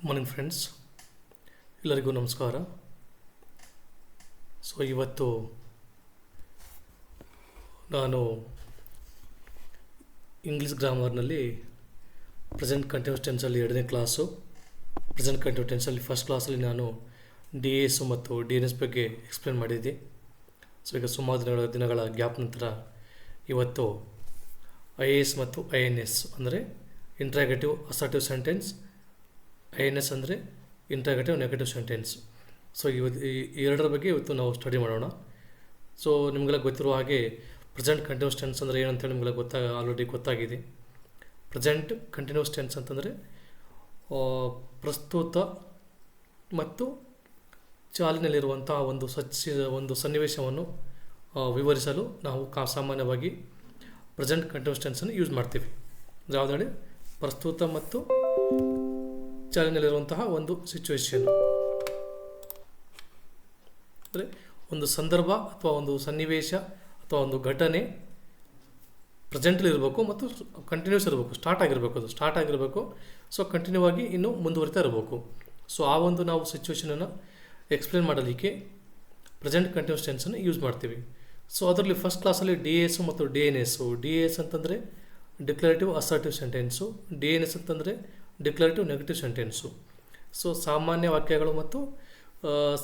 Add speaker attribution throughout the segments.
Speaker 1: Morning friends, ಎಲ್ಲರಿಗೂ ನಮಸ್ಕಾರ. So ಇವತ್ತು ನಾನು ಇಂಗ್ಲೀಷ್ ಗ್ರಾಮರ್ನಲ್ಲಿ ಪ್ರೆಸೆಂಟ್ ಕಂಟಿನ್ಯೂಸ್ ಟೆನ್ಸಲ್ಲಿ 2ನೇ ಕ್ಲಾಸು. ಪ್ರೆಸೆಂಟ್ ಕಂಟಿನ್ಯೂಸ್ ಟೆನ್ಸಲ್ಲಿ ಫಸ್ಟ್ ಕ್ಲಾಸಲ್ಲಿ ನಾನು ಡಿ ಎಸ್ ಮತ್ತು ಡಿ ಎನ್ ಎಸ್ ಬಗ್ಗೆ ಎಕ್ಸ್ಪ್ಲೇನ್ ಮಾಡಿದ್ದೆ. ಸೊ ಈಗ ಸುಮಾರು ದಿನಗಳ ಗ್ಯಾಪ್ ನಂತರ ಇವತ್ತು ಐ ಎ ಎಸ್ ಮತ್ತು ಐ ಎನ್ ಎಸ್ ಅಂದರೆ interrogative assertive sentence, I N S ಅಂದರೆ ಇಂಟ್ರಾಗೇಟಿವ್ ನೆಗೆಟಿವ್ ಸೆಂಟೆನ್ಸ್. ಸೊ ಈ ಎರಡರ ಬಗ್ಗೆ ಇವತ್ತು ನಾವು ಸ್ಟಡಿ ಮಾಡೋಣ. ಸೊ ನಿಮಗೆಲ್ಲ ಗೊತ್ತಿರುವ ಹಾಗೆ ಪ್ರೆಸೆಂಟ್ ಕಂಟಿನ್ಯೂಸ್ ಟೆನ್ಸ್ ಅಂದರೆ ಏನಂತೇಳಿ ನಿಮಗೆಲ್ಲ ಆಲ್ರೆಡಿ ಗೊತ್ತಾಗಿದೆ. ಪ್ರೆಸೆಂಟ್ ಕಂಟಿನ್ಯೂಸ್ ಟೆನ್ಸ್ ಅಂತಂದರೆ ಪ್ರಸ್ತುತ ಮತ್ತು ಚಾಲಿನಲ್ಲಿರುವಂತಹ ಒಂದು ಸನ್ನಿವೇಶವನ್ನು ವಿವರಿಸಲು ನಾವು ಸಾಮಾನ್ಯವಾಗಿ ಪ್ರೆಸೆಂಟ್ ಕಂಟಿನ್ಯೂಸ್ ಟೆನ್ಸನ್ನು ಯೂಸ್ ಮಾಡ್ತೀವಿ. ಯಾವುದೇ ಪ್ರಸ್ತುತ ಮತ್ತು ಚಾಲಿನಲ್ಲಿರುವಂತಹ ಒಂದು ಸಿಚುವೇಶನ್ ಅಂದರೆ ಒಂದು ಸಂದರ್ಭ ಅಥವಾ ಒಂದು ಸನ್ನಿವೇಶ ಅಥವಾ ಒಂದು ಘಟನೆ ಪ್ರೆಸೆಂಟಲ್ಲಿ ಇರಬೇಕು ಮತ್ತು ಕಂಟಿನ್ಯೂಸ್ ಇರಬೇಕು, ಸ್ಟಾರ್ಟ್ ಆಗಿರಬೇಕು. ಸೊ ಕಂಟಿನ್ಯೂ ಆಗಿ ಇನ್ನೂ ಮುಂದುವರಿತಾ ಇರಬೇಕು. ಸೊ ಆ ಒಂದು ನಾವು ಸಿಚುವೇಶನನ್ನು ಎಕ್ಸ್ಪ್ಲೇನ್ ಮಾಡಲಿಕ್ಕೆ ಪ್ರೆಸೆಂಟ್ ಕಂಟಿನ್ಯೂಸ್ ಟೆನ್ಸನ್ನು ಯೂಸ್ ಮಾಡ್ತೀವಿ. ಸೊ ಅದರಲ್ಲಿ ಫಸ್ಟ್ ಕ್ಲಾಸಲ್ಲಿ ಡಿ ಎಸ್ ಮತ್ತು D N S. D S ಅಂತಂದರೆ declarative assertive sentence, D N S ಅಂತಂದರೆ ಡಿಕ್ಲರೇಟಿವ್ ನೆಗೆಟಿವ್ ಸೆಂಟೆನ್ಸು. ಸೊ ಸಾಮಾನ್ಯ ವಾಕ್ಯಗಳು ಮತ್ತು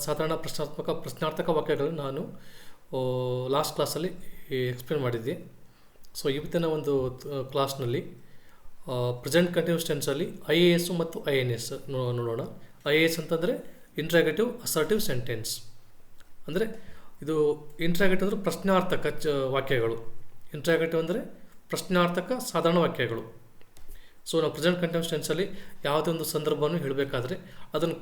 Speaker 1: ಸಾಧಾರಣ ಪ್ರಶ್ನಾರ್ಥಕ ವಾಕ್ಯಗಳನ್ನು ನಾನು ಲಾಸ್ಟ್ ಕ್ಲಾಸಲ್ಲಿ ಎಕ್ಸ್ಪ್ಲೇನ್ ಮಾಡಿದ್ದೆ. ಸೊ ಇವತ್ತಿನ ಒಂದು ಕ್ಲಾಸ್ನಲ್ಲಿ ಪ್ರೆಸೆಂಟ್ ಕಂಟಿನ್ಯೂಸ್ ಟೆನ್ಸಲ್ಲಿ ಐ ಎ ಎಸ್ ಮತ್ತು ಐ ಎನ್ ಎಸ್ ನೋಡೋಣ. ಐ ಎ ಎಸ್ ಅಂತಂದರೆ ಇಂಟ್ರಾಗೇಟಿವ್ ಅಸರ್ಟಿವ್ ಸೆಂಟೆನ್ಸ್ ಅಂದರೆ ಇದು ಇಂಟ್ರಾಗೇಟಿವ್ ಅಂದರೆ ಪ್ರಶ್ನಾರ್ಥಕ ವಾಕ್ಯಗಳು. ಇಂಟ್ರಾಗೇಟಿವ್ ಅಂದರೆ ಪ್ರಶ್ನಾರ್ಥಕ ಸಾಧಾರಣ ವಾಕ್ಯಗಳು. ಸೊ ನಾವು ಪ್ರೆಸೆಂಟ್ ಕಂಟಿನ್ಯೂಸ್ ಟೆನ್ಸಲ್ಲಿ ಯಾವುದೇ ಒಂದು ಸಂದರ್ಭವನ್ನು ಹೇಳಬೇಕಾದ್ರೆ ಅದನ್ನು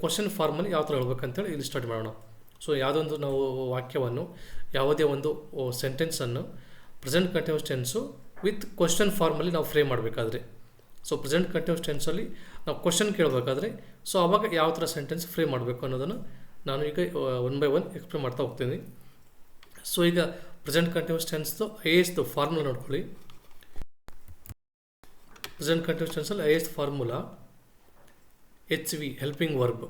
Speaker 1: ಕ್ವಶನ್ ಫಾರ್ಮಲ್ಲಿ ಯಾವ ಥರ ಹೇಳ್ಬೇಕಂತೇಳಿ ಇಲ್ಲಿ ಸ್ಟಾರ್ಟ್ ಮಾಡೋಣ. ಸೊ ಯಾವುದೊಂದು ನಾವು ವಾಕ್ಯವನ್ನು ಯಾವುದೇ ಒಂದು ಸೆಂಟೆನ್ಸನ್ನು present continuous tense with question ಫಾರ್ಮಲ್ಲಿ ನಾವು ಫ್ರೇಮ್ ಮಾಡಬೇಕಾದ್ರೆ, ಸೊ ಪ್ರೆಸೆಂಟ್ ಕಂಟಿನ್ಯೂಸ್ ಟೆನ್ಸಲ್ಲಿ ನಾವು ಕ್ವಶನ್ ಕೇಳಬೇಕಾದ್ರೆ ಸೊ ಆವಾಗ ಯಾವ ಥರ ಸೆಂಟೆನ್ಸ್ ಫ್ರೇಮ್ ಮಾಡಬೇಕು ಅನ್ನೋದನ್ನು ನಾನು ಈಗ ಒನ್ ಬೈ ಒನ್ ಎಕ್ಸ್ಪ್ಲೇನ್ ಮಾಡ್ತಾ ಹೋಗ್ತೀನಿ. ಸೊ ಈಗ ಪ್ರೆಸೆಂಟ್ ಕಂಟಿನ್ಯೂಸ್ ಟೆನ್ಸ್ದು ಐ ಎಸ್ದು ಫಾರ್ಮುಲಾ ನೋಡ್ಕೊಳ್ಳಿ. ಪ್ರೆಸೆಂಟ್ ಕಂಟಿನ್ಯೂಸ್ ಟೆನ್ಸಲ್ಲಿ I S formula H V helping verb.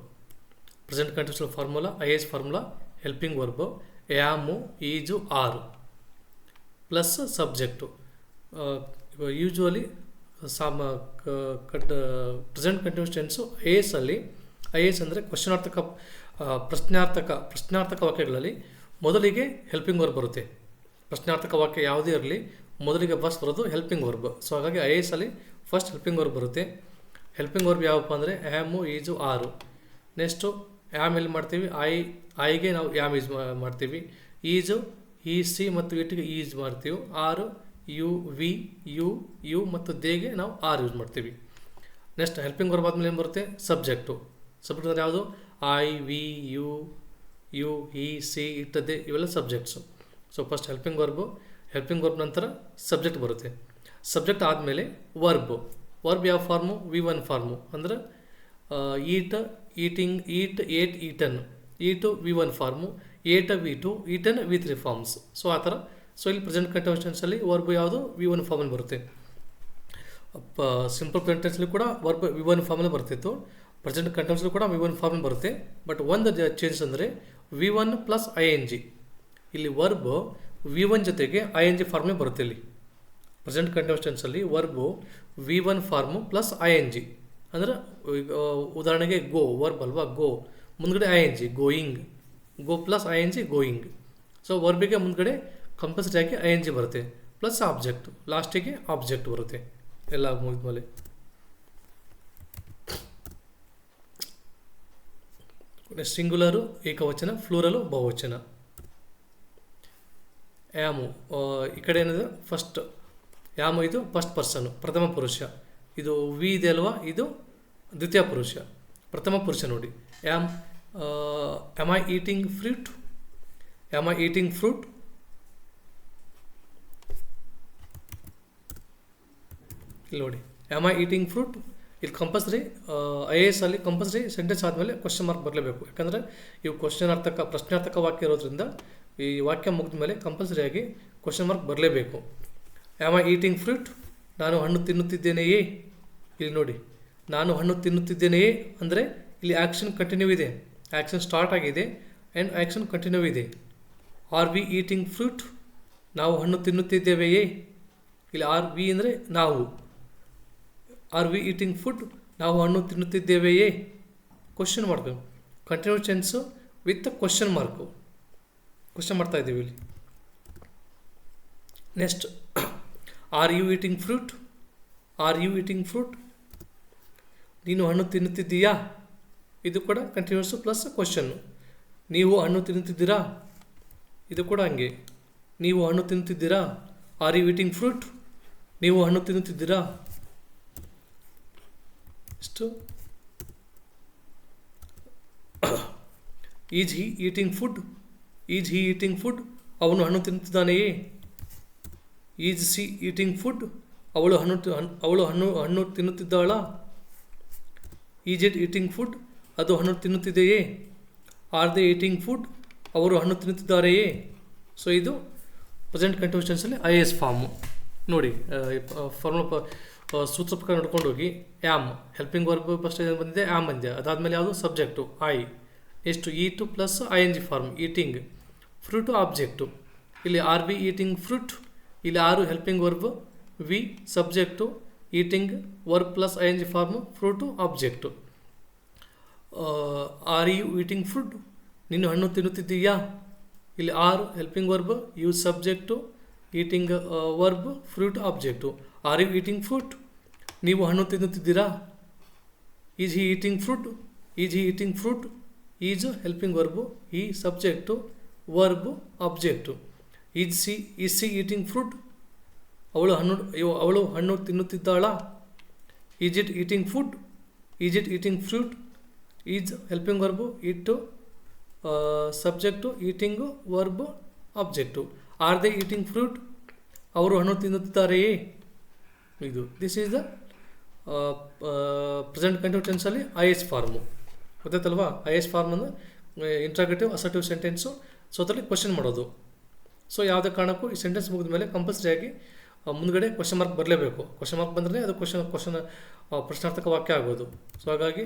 Speaker 1: Present continuous formula I S formula helping verb am is are plus subject. Usually present continuous tense I S ಅಂದರೆ ಪ್ರಶ್ನಾರ್ಥಕ ವಾಕ್ಯಗಳಲ್ಲಿ ಮೊದಲಿಗೆ helping verb ಬರುತ್ತೆ. ಪ್ರಶ್ನಾರ್ಥಕ ವಾಕ್ಯ ಯಾವುದೇ ಇರಲಿ ಮೊದಲಿಗೆ ಬರೋದು ಹೆಲ್ಪಿಂಗ್ ವರ್ಬ್. ಸೊ ಹಾಗಾಗಿ ಐ ಎಸ್ ಅಲ್ಲಿ ಫಸ್ಟ್ ಹೆಲ್ಪಿಂಗ್ ವರ್ಬ್ ಬರುತ್ತೆ. ಹೆಲ್ಪಿಂಗ್ ವರ್ಬ್ ಯಾವಪ್ಪ ಅಂದರೆ ಆ್ಯಮು ಈಜು ಆರು. ನೆಕ್ಸ್ಟು ಆ್ಯಮ್ ಎಲ್ಲಿ ಮಾಡ್ತೀವಿ, ಐಗೆ ನಾವು ಆ್ಯಮ್ ಯೂಸ್ ಮಾಡ್ತೀವಿ. ಈಜು ಈ ಸಿ ಮತ್ತು ಇಟಿಗೆ ಈಜ್ ಮಾಡ್ತೀವಿ. ಆರು ಯು ವಿ ಯು ಮತ್ತು ದೇಗೆ ನಾವು ಆರ್ ಯೂಸ್ ಮಾಡ್ತೀವಿ. ನೆಕ್ಸ್ಟ್ ಹೆಲ್ಪಿಂಗ್ ವರ್ಬ್ ಆದಮೇಲೆ ಏನು ಬರುತ್ತೆ, ಸಬ್ಜೆಕ್ಟು. ಸಬ್ಜೆಕ್ಟ್ ಅಂದರೆ ಯಾವುದು, I we you he she ಇಟ್ಟದೆ ಇವೆಲ್ಲ subjects. So first helping verb ನಂತರ ಸಬ್ಜೆಕ್ಟ್ ಬರುತ್ತೆ. ಸಬ್ಜೆಕ್ಟ್ ಆದಮೇಲೆ ವರ್ಬ್ ಯಾವ ಫಾರ್ಮು, V1 ಫಾರ್ಮು ಅಂದರೆ ate eaten, eat V1 form, ate V2, eaten V3 forms. So ಆ ಥರ. ಸೊ ಇಲ್ಲಿ ಪ್ರೆಸೆಂಟ್ ಕಂಟಿನ್ಯೂಸ್ ಟೆನ್ಸಲ್ಲಿ ವರ್ಬ್ ಯಾವುದು V1 ಫಾರ್ಮಲ್ಲಿ ಬರುತ್ತೆ. ಸಿಂಪಲ್ ಪ್ರೆಸೆಂಟ್ ಟೆನ್ಸಲ್ಲಿ ಕೂಡ ವರ್ಬ್ V1 ಫಾರ್ಮಲ್ಲಿ ಬರ್ತಿತ್ತು. ಪ್ರೆಸೆಂಟ್ ಕಂಟಿನ್ಯೂಸ್ಲಿ ಕೂಡ V1 ಫಾರ್ಮಲ್ಲಿ ಬರುತ್ತೆ. ಬಟ್ ಒಂದು ಚೇಂಜ್ ಅಂದರೆ V1 ಪ್ಲಸ್ ING. ಇಲ್ಲಿ ವರ್ಬ್ V1 ಜೊತೆಗೆ ING ಫಾರ್ಮೇ ಬರುತ್ತೆ. ಇಲ್ಲಿ ಪ್ರೆಸೆಂಟ್ ಕಂಟಿನ್ಯೂಸ್ ಟೆನ್ಸಲ್ಲಿ verb V1 form plus ING ಅಂದರೆ ಉದಾಹರಣೆಗೆ ಗೋ ವರ್ಬ್ ಅಲ್ವಾ, ಗೋ ಮುಂದ್ಗಡೆ ING going, go plus ING going. So ವರ್ಬಿಗೆ ಮುಂದ್ಗಡೆ ಕಂಪಲ್ಸರಿ ಆಗಿ ING ಬರುತ್ತೆ ಪ್ಲಸ್ ಆಬ್ಜೆಕ್ಟ್, ಲಾಸ್ಟಿಗೆ ಆಬ್ಜೆಕ್ಟ್ ಬರುತ್ತೆ ಎಲ್ಲ ಮುಗಿದ್ಮೇಲೆ. ಸಿಂಗುಲರು ಏಕವಚನ, ಫ್ಲೂರಲು ಬಹುವಚನ. ಆ್ಯಮು ಈ ಕಡೆ ಏನಿದೆ ಫಸ್ಟ್ ಆ್ಯಮು ಇದು ಫಸ್ಟ್ ಪರ್ಸನ್ ಪ್ರಥಮ ಪುರುಷ. ಇದು ವಿ ಇದೆ ಅಲ್ವಾ, ಇದು ದ್ವಿತೀಯ ಪುರುಷ. ಪ್ರಥಮ ಪುರುಷ ನೋಡಿ, ಆಮ್ ಐ ಈಟಿಂಗ್ ಫ್ರೂಟ್, ಇಲ್ಲಿ ನೋಡಿ ಆಮ್ ಐ ಈಟಿಂಗ್ ಫ್ರೂಟ್. ಇಲ್ಲಿ ಕಂಪಲ್ಸರಿ ಐ ಎ ಎಸ್ ಅಲ್ಲಿ ಕಂಪಲ್ಸರಿ ಸೆಂಟೆನ್ಸ್ ಆದಮೇಲೆ ಕ್ವಶನ್ ಮಾರ್ಕ್ ಬರಲೇಬೇಕು. ಯಾಕಂದರೆ ಇವು ಪ್ರಶ್ನಾರ್ಥಕ ವಾಕ್ಯ ಇರೋದ್ರಿಂದ ಈ ವಾಕ್ಯ ಮುಗಿದ ಮೇಲೆ ಕಂಪಲ್ಸರಿಯಾಗಿ ಕ್ವಶನ್ ಮಾರ್ಕ್ ಬರಲೇಬೇಕು. ಆಮ್ ಐ ಈಟಿಂಗ್ ಫ್ರೂಟ್, ನಾನು ಹಣ್ಣು ತಿನ್ನುತ್ತಿದ್ದೇನೆಯೇ. ಇಲ್ಲಿ ನೋಡಿ, ನಾನು ಹಣ್ಣು ತಿನ್ನುತ್ತಿದ್ದೇನೆಯೇ ಅಂದರೆ ಇಲ್ಲಿ ಆ್ಯಕ್ಷನ್ ಕಂಟಿನ್ಯೂ ಇದೆ, ಆ್ಯಕ್ಷನ್ ಸ್ಟಾರ್ಟ್ ಆಗಿದೆ ಆ್ಯಂಡ್ ಆ್ಯಕ್ಷನ್ ಕಂಟಿನ್ಯೂ ಇದೆ. ಆರ್ ವಿ ಈಟಿಂಗ್ ಫ್ರೂಟ್, ನಾವು ಹಣ್ಣು ತಿನ್ನುತ್ತಿದ್ದೇವೆಯೇ, ಇಲ್ಲಿ ಆರ್ ವಿ ಅಂದರೆ ನಾವು. ಆರ್ ವಿ ಈಟಿಂಗ್ ಫುಡ್, ನಾವು ಹಣ್ಣು ತಿನ್ನುತ್ತಿದ್ದೇವೆಯೇ, question mark, continue tense with question mark, question ಮಾಡ್ತಾ ಇದ್ದೀವಿ ಇಲ್ಲಿ. Next, are you eating fruit, are you eating fruit, ನೀನು ಹಣ್ಣು ತಿನ್ನುತ್ತಿದ್ದೀಯಾ, ಇದು ಕೂಡ ಕಂಟಿನ್ಯೂಸು ಪ್ಲಸ್ ಕ್ವಶನ್ನು. ನೀವು ಹಣ್ಣು ತಿನ್ನುತ್ತಿದ್ದೀರಾ, ಇದು ಕೂಡ ಹಂಗೆ, ನೀವು ಹಣ್ಣು ತಿನ್ನುತ್ತಿದ್ದೀರಾ. ಆರ್ ಯು ಈಟಿಂಗ್ ಫ್ರೂಟ್, ನೀವು ಹಣ್ಣು ತಿನ್ನುತ್ತಿದ್ದೀರಾ. ಇಷ್ಟು. Is he eating food, is he eating food, ಅವನು ಹಣ್ಣು ತಿನ್ನುತ್ತಿದ್ದಾನೆಯೇ. ಈಸ್ ಸಿ ಈಟಿಂಗ್ ಫುಡ್, ಅವಳು ಹಣ್ಣು ತಿನ್ನುತ್ತಿದ್ದಾಳಾ. ಈಸ್ ಇಟ್ ಈಟಿಂಗ್ ಫುಡ್, ಅದು ಹಣ್ಣು ತಿನ್ನುತ್ತಿದೆಯೇ. ಆರ್ ದೇ ಈಟಿಂಗ್ ಫುಡ್, ಅವರು ಹಣ್ಣು ತಿನ್ನುತ್ತಿದ್ದಾರೆಯೇ. ಸೊ ಇದು ಪ್ರೆಸೆಂಟ್ ಕಂಟಿನ್ಯೂಸ್ ಟೆನ್ಸಲ್ಲಿ ಐ ಎಸ್ ಫಾರ್ಮು. ನೋಡಿ ಫಾರ್ಮುಲಾ ಸೂತ್ರ ಪ್ರಕಾರ ನೋಡ್ಕೊಂಡು ಹೋಗಿ. ಆ್ಯಮ್ ಹೆಲ್ಪಿಂಗ್ ವರ್ಬ್ ಫಸ್ಟ್ ಬಂದಿದೆ, ಆ್ಯಮ್ ಬಂದಿದೆ, ಅದಾದಮೇಲೆ ಯಾವುದು ಸಬ್ಜೆಕ್ಟು ಐ, ಎಷ್ಟು eat plus I N G form eating, fruit object. ಇಲ್ಲಿ ಆರ್ ವಿ ಈಟಿಂಗ್ ಫ್ರೂಟ್, ಇಲ್ಲಿ are helping verb, we subject, eating verb plus I N G form, fruit object. Are you eating food, ನೀನು ಹಣ್ಣು ತಿನ್ನುತ್ತಿದ್ದೀಯಾ, ಇಲ್ಲಿ are helping verb, you subject, eating verb, fruit object. Are you eating fruit, ನೀವು ಹಣ್ಣು ತಿನ್ನುತ್ತಿದ್ದೀರಾ. Is he eating fruit, is he eating fruit, is helping verb, he subject, verb object. Is she eating fruit, ಅವಳು ಹಣ್ಣು ತಿನ್ನುತ್ತಿದ್ದಾಳಾ. Is it eating food, is it eating fruit, is helping verb, it subject, eating verb object. Are they eating fruit, ಅವರು ಹಣ್ಣು ತಿನ್ನುತ್ತಿದ್ದಾರೆಯೇ. ಇದು this is the present continuous ಟೆನ್ಸಲ್ಲಿ I S form. ಗೊತ್ತಾಯ್ತಲ್ವಾ. I S form ಅಂದರೆ interrogative assertive sentence. So ಅದರಲ್ಲಿ question ಮಾಡೋದು. So ಯಾವುದೇ ಕಾರಣಕ್ಕೂ ಈ ಸೆಂಟೆನ್ಸ್ ಮುಗಿದ ಮೇಲೆ ಕಂಪಲ್ಸರಿಯಾಗಿ ಮುಂದ್ಗಡೆ ಕ್ವಶನ್ ಮಾರ್ಕ್ ಬರಲೇಬೇಕು. ಕ್ವಶನ್ ಮಾರ್ಕ್ ಬಂದರೆ ಅದು ಕ್ವಶನ್ ಪ್ರಶ್ನಾರ್ಥಕ ವಾಕ್ಯ ಆಗೋದು. ಸೊ ಹಾಗಾಗಿ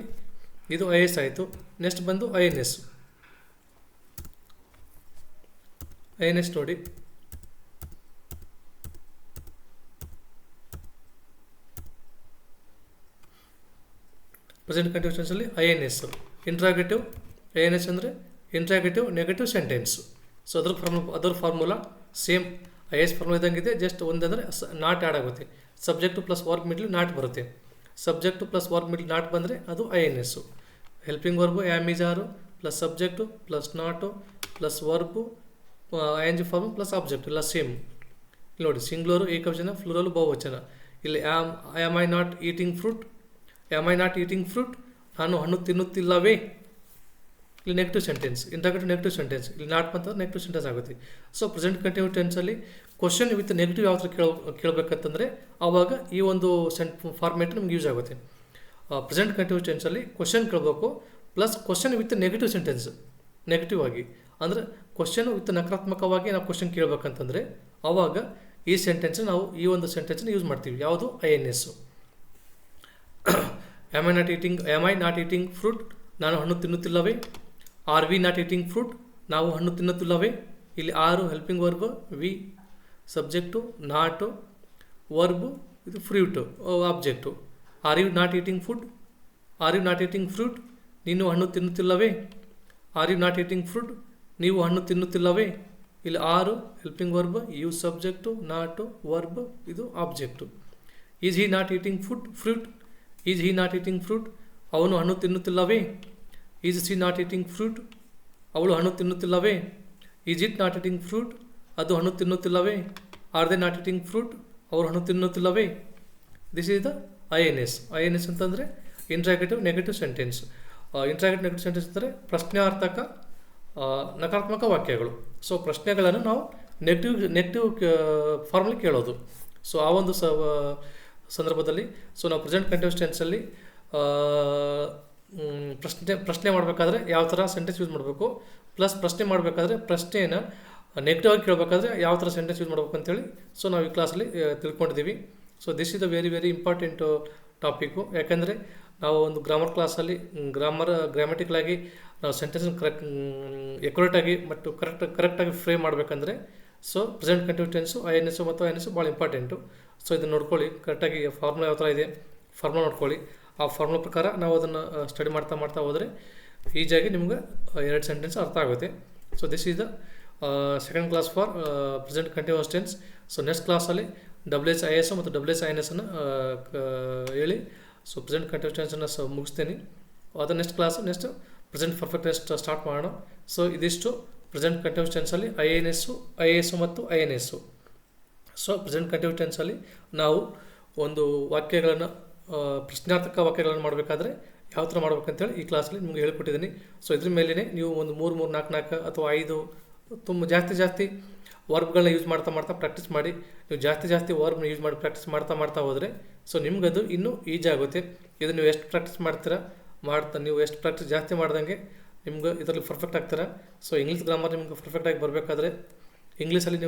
Speaker 1: ಇದು ಐ ಎಸ್ ಆಯಿತು. ನೆಕ್ಸ್ಟ್ ಬಂದು I N S. I N S ನೋಡಿ, ಪ್ರೆಸೆಂಟ್ ಕಂಟಿನ್ಯೂಸ್ ಟೆನ್ಸಲ್ಲಿ I N S interrogative. I N S ಅಂದರೆ ಇಂಟ್ರಾಗೇಟಿವ್ ನೆಗೆಟಿವ್ ಸೆಂಟೆನ್ಸ್. ಸೊ ಅದರ formula same I S formula ಇದ್ದಂಗಿದೆ. ಜಸ್ಟ್ ಒಂದಂದರೆ ನಾಟ್ ಆ್ಯಡ್ ಆಗುತ್ತೆ. Subject plus verb middle not ಬರುತ್ತೆ. Subject plus verb middle not ಬಂದರೆ ಅದು I N S. Helping verb am is are plus subject plus not plus verb I N G form plus object ಎಲ್ಲ same. ಇಲ್ಲಿ ನೋಡಿ, singular ಏಕವಚನ, plural ಬಹುವಚನ. ಇಲ್ಲಿ am I not eating fruit, am I not eating fruit, ನಾನು ಹಣ್ಣು ತಿನ್ನುತ್ತಿಲ್ಲವೇ. ಇಲ್ಲಿ negative sentence, interrogative negative sentence. ಇಲ್ಲಿ ನಾಟ್ ಬಂತಂದ್ರೆ ನೆಗೆಟಿವ್ ಸೆಂಟೆನ್ಸ್ ಆಗುತ್ತೆ. ಸೊ ಪ್ರೆಸೆಂಟ್ ಕಂಟಿನ್ಯೂಸ್ ಟೆನ್ಸಲ್ಲಿ ಕ್ವಶನ್ ವಿತ್ ನೆಗೆಟಿವ್ ಯಾವ ಥರ ಕೇಳಬೇಕಂತಂದರೆ ಆವಾಗ ಈ ಒಂದು ಫಾರ್ಮೇಟ್ ನಮ್ಗೆ ಯೂಸ್ ಆಗುತ್ತೆ. ಪ್ರೆಸೆಂಟ್ ಕಂಟಿನ್ಯೂಸ್ ಟೆನ್ಸಲ್ಲಿ ಕ್ವಶನ್ ಕೇಳಬೇಕು plus question with negative sentence. Negative ಆಗಿ ಅಂದರೆ ಕ್ವಶನ್ ವಿತ್ ನಕಾರಾತ್ಮಕವಾಗಿ ನಾವು ಕ್ವಶನ್ ಕೇಳಬೇಕಂತಂದರೆ ಆವಾಗ ಈ ಸೆಂಟೆನ್ಸ್ ನಾವು ಈ ಒಂದು ಸೆಂಟೆನ್ಸ್ನ ಯೂಸ್ ಮಾಡ್ತೀವಿ. ಯಾವುದು I N S. Am I not eating fruit, ನಾನು ಹಣ್ಣು ತಿನ್ನುತ್ತಿಲ್ಲವೇ. Are we not eating fruit, ನಾವು ಹಣ್ಣು ತಿನ್ನುತ್ತಿಲ್ಲವೇ. ಇಲ್ಲಿ are helping verb, we subject, not verb, ಇದು fruit object. Are you not eating food, are you not eating fruit, ನೀನು ಹಣ್ಣು ತಿನ್ನುತ್ತಿಲ್ಲವೇ. Are you not eating fruit, ನೀವು ಹಣ್ಣು ತಿನ್ನುತ್ತಿಲ್ಲವೇ. ಇಲ್ಲಿ are helping verb, you subject, not verb, ಇದು object. Is he not eating fruit, is he not eating fruit, ಅವನು ಹಣ್ಣು ತಿನ್ನುತ್ತಿಲ್ಲವೇ. Is she not eating fruit, ಅವಳು ಹಣ್ಣು ತಿನ್ನುತ್ತಿಲ್ಲವೇ. Is it not eating fruit, ಅದು ಹಣ್ಣು ತಿನ್ನುತ್ತಿಲ್ಲವೇ. Are they not eating fruit, ಅವರು ಹಣ್ಣು ತಿನ್ನುತ್ತಿಲ್ಲವೇ. This is the I N S. I N S ಅಂತಂದರೆ interrogative negative sentence. Interrogative negative sentence ಅಂದರೆ ಪ್ರಶ್ನಾರ್ಥಕ ನಕಾರಾತ್ಮಕ ವಾಕ್ಯಗಳು. ಸೊ ಪ್ರಶ್ನೆಗಳನ್ನು ನಾವು ನೆಗೆಟಿವ್ ಫಾರ್ಮಲ್ಲಿ ಕೇಳೋದು. ಸೊ ಆ ಒಂದು ಸಂದರ್ಭದಲ್ಲಿ ನಾವು ಪ್ರೆಸೆಂಟ್ ಕಂಟಿನ್ಯೂಸ್ ಟೆನ್ಸಲ್ಲಿ ಪ್ರಶ್ನೆ ಮಾಡಬೇಕಾದ್ರೆ ಯಾವ ಥರ ಸೆಂಟೆನ್ಸ್ ಯೂಸ್ ಮಾಡಬೇಕು, ಪ್ಲಸ್ ಪ್ರಶ್ನೆ ಮಾಡಬೇಕಾದ್ರೆ ಪ್ರಶ್ನೆಯನ್ನು ನೆಗೆಟಿವ್ ಆಗಿ ಕೇಳಬೇಕಾದ್ರೆ ಯಾವ ಥರ ಸೆಂಟೆನ್ಸ್ ಯೂಸ್ ಮಾಡಬೇಕು ಅಂತೇಳಿ ಸೊ ನಾವು ಈ ಕ್ಲಾಸಲ್ಲಿ ತಿಳ್ಕೊಂಡಿದ್ದೀವಿ. So this is the very very important topic. ಯಾಕೆಂದರೆ ನಾವು ಒಂದು ಗ್ರಾಮರ್ ಕ್ಲಾಸಲ್ಲಿ ಗ್ರಾಮೆಟಿಕಲಾಗಿ ನಾವು ಸೆಂಟೆನ್ಸ್ ಎಕ್ಯುರೇಟಾಗಿ ಮತ್ತು ಕರೆಕ್ಟಾಗಿ ಫ್ರೇಮ್ ಮಾಡಬೇಕಂದ್ರೆ so present continuous tense INS ಮತ್ತು INS ಭಾಳ ಇಂಪಾರ್ಟೆಂಟು. ಸೊ ಇದನ್ನು ನೋಡ್ಕೊಳ್ಳಿ ಕರೆಕ್ಟಾಗಿ ಫಾರ್ಮುಲಾ ಯಾವ ಥರ ಇದೆ ಫಾರ್ಮುಲಾ ನೋಡ್ಕೊಳ್ಳಿ. ಆ ಫಾರ್ಮುಲಾ ಪ್ರಕಾರ ನಾವು ಅದನ್ನು ಸ್ಟಡಿ ಮಾಡ್ತಾ ಹೋದರೆ ಈಸಿಯಾಗಿ ನಿಮ್ಗೆ 2 ಸೆಂಟೆನ್ಸ್ ಅರ್ಥ ಆಗುತ್ತೆ. So this is the second class for present continuous tense. So next ಕ್ಲಾಸಲ್ಲಿ WHIS ಮತ್ತು WHINS ಹೇಳಿ ಸೊ ಪ್ರೆಸೆಂಟ್ ಕಂಟಿನ್ಯೂಸ್ ಟೆನ್ಸನ್ನು ಮುಗಿಸ್ತೀನಿ. ಅದು next present perfect tense start ಮಾಡೋಣ. ಸೊ ಇದಿಷ್ಟು ಪ್ರೆಸೆಂಟ್ ಕಂಟಿನ್ಯೂಸ್ ಟೆನ್ಸಲ್ಲಿ IAS ಮತ್ತು INS. ಸೊ ಪ್ರೆಸೆಂಟ್ ಕಂಟಿನ್ಯೂಸ್ ಟೆನ್ಸಲ್ಲಿ ನಾವು ಒಂದು ವಾಕ್ಯಗಳನ್ನು ಪ್ರಶ್ನಾರ್ಥಕ ವಾಕ್ಯಗಳನ್ನು ಮಾಡಬೇಕಾದ್ರೆ ಯಾವ ಥರ ಮಾಡ್ಬೇಕಂತೇಳಿ ಈ ಕ್ಲಾಸಲ್ಲಿ ನಿಮ್ಗೆ ಹೇಳ್ಕೊಟ್ಟಿದ್ದೀನಿ. ಸೊ ಇದ್ರ ಮೇಲೇ ನೀವು ಒಂದು 3 4 ಅಥವಾ 5 ತುಂಬ ಜಾಸ್ತಿ ವರ್ಬ್ಗಳನ್ನ ಯೂಸ್ ಮಾಡ್ತಾ ಪ್ರಾಕ್ಟೀಸ್ ಮಾಡಿ. ನೀವು ಜಾಸ್ತಿ ವರ್ಬ್ನ ಯೂಸ್ ಮಾಡಿ ಪ್ರಾಕ್ಟೀಸ್ ಮಾಡ್ತಾ ಹೋದರೆ ಸೊ ನಿಮ್ಗದು ಇನ್ನೂ ಈಜಿ ಆಗುತ್ತೆ. ಇದು ನೀವು ಎಷ್ಟು ಪ್ರಾಕ್ಟೀಸ್ ಮಾಡ್ತೀರಾ ನೀವು ಎಷ್ಟು ಪ್ರಾಕ್ಟೀಸ್ ಜಾಸ್ತಿ ಮಾಡ್ದಂಗೆ ನಿಮ್ಗೆ ಇದರಲ್ಲಿ ಪರ್ಫೆಕ್ಟ್ ಆಗ್ತೀರಾ. ಸೊ ಇಂಗ್ಲೀಷ್ ಗ್ರಾಮರ್ ನಿಮ್ಗೆ ಪರ್ಫೆಕ್ಟಾಗಿ ಬರಬೇಕಾದ್ರೆ ಇಂಗ್ಲೀಷಲ್ಲಿ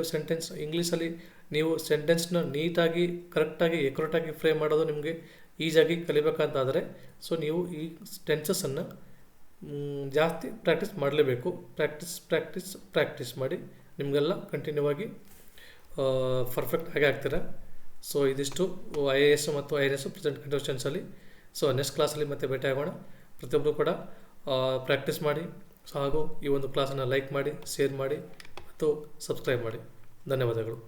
Speaker 1: ನೀವು ಸೆಂಟೆನ್ಸ್ನ ನೀಟಾಗಿ ಕರೆಕ್ಟಾಗಿ ಎಕ್ಯುರೇಟಾಗಿ ಫ್ರೇಮ್ ಮಾಡೋದು ನಿಮಗೆ ಈಸಿಯಾಗಿ ಕಲಿಬೇಕಂತಾದರೆ ಸೊ ನೀವು ಈ ಟೆನ್ಸಸ್ಸನ್ನು ಜಾಸ್ತಿ ಪ್ರಾಕ್ಟೀಸ್ ಮಾಡಲೇಬೇಕು. ಪ್ರಾಕ್ಟೀಸ್ ಮಾಡಿ ನಿಮಗೆಲ್ಲ ಕಂಟಿನ್ಯೂ ಆಗಿ ಪರ್ಫೆಕ್ಟ್ ಆಗಿ ಆಗ್ತೀರಾ. ಸೊ ಇದಿಷ್ಟು IAS ಮತ್ತು INS ಪ್ರೆಸೆಂಟ್ ಕಂಟಿನ್ಯೂಸ್ ಟೆನ್ಸಲ್ಲಿ. ಸೊ ನೆಕ್ಸ್ಟ್ ಕ್ಲಾಸಲ್ಲಿ ಮತ್ತೆ ಭೇಟಿ ಆಗೋಣ. ಪ್ರತಿಯೊಬ್ಬರು ಕೂಡ ಪ್ರಾಕ್ಟೀಸ್ ಮಾಡಿ. ಸೊ ಹಾಗೂ ಈ ಒಂದು ಕ್ಲಾಸನ್ನು ಲೈಕ್ ಮಾಡಿ, ಶೇರ್ ಮಾಡಿ ಮತ್ತು ಸಬ್ಸ್ಕ್ರೈಬ್ ಮಾಡಿ. ಧನ್ಯವಾದಗಳು.